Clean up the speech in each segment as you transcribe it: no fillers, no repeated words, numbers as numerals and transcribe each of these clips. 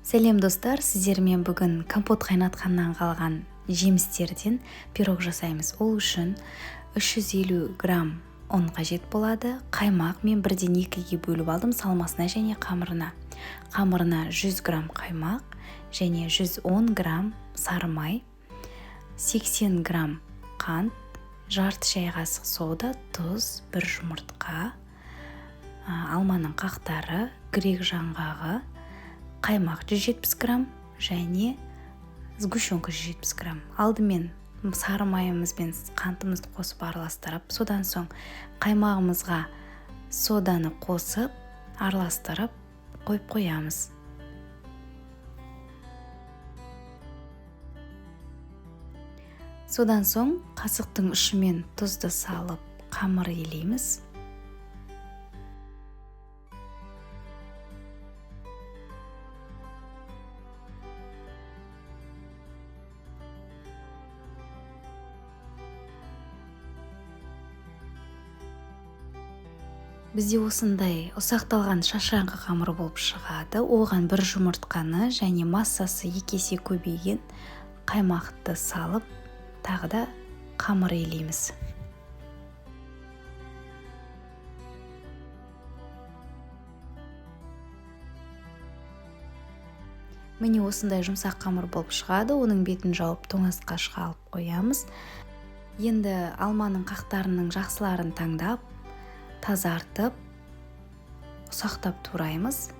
Сәлем достар, сіздермен бүгін компот қайнатқаннан қалған жемістерден пирог жасаймыз. Ол үшін 350 грамм ұн қажет болады. Қаймақ мен 1/2-ге бөліп алдым салмасына және қамырына. Қамырына 100 грамм қаймақ және 110 грамм сары май, 80 грамм қант, жарты шай қасық сода, тұз, 1 жұмыртқа, алманың қақтары, грек жаңғағы, қаймақ 170 грамм және сгущенка 170 грамм. Алдымен сары майымыз бен қантымызды қосып араластырып, содан соң қаймағымызға соданы қосып араластырып қойып қоямыз. Содан соң қасықтың ұшымен тұзды салып қамыр елейміз. Бізде осындай ұсақталған шашаңқы қамыр болып шығады. Оған 1 жұмыртқаны және массасы 2 есе көбейген қаймақты салып, тағы да қамыр елейміз. Міне осындай жұмсақ қамыр болып шығады. Оның бетін жауып тоңазытқышқа алып қоямыз. Енді алманың қақтарының жақсыларын таңдап, тазартып, ұсақтап тураймыз.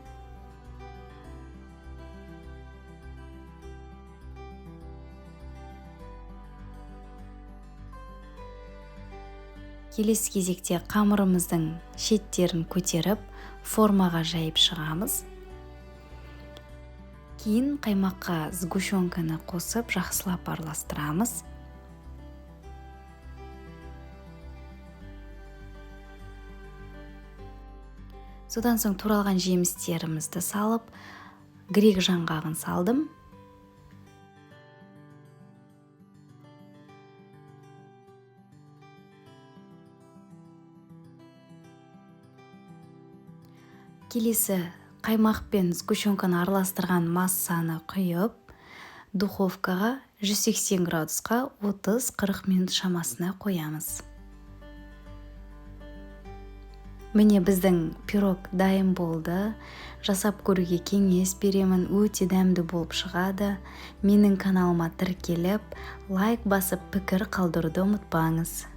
Келесі кезекте қамырымыздың шеттерін көтеріп, формаға жайып шығамыз. Кейін қаймаққа сгущенканы қосып, жақсылап араластырамыз. Содан соң туралған жемістерімізді салып, грек жаңғағын салдым. Келесі қаймақ пен сгущенканы араластырған массаны құйып, духовкаға 180 градусқа 30-40 минут шамасына қоямыз. Міне біздің пирог дайын болды. Жасап көруге кеңес беремін. Өте дәмді болып шығады. Менің каналыма тіркеліп, лайк басып, пікір қалдыруды ұмытпаңыз.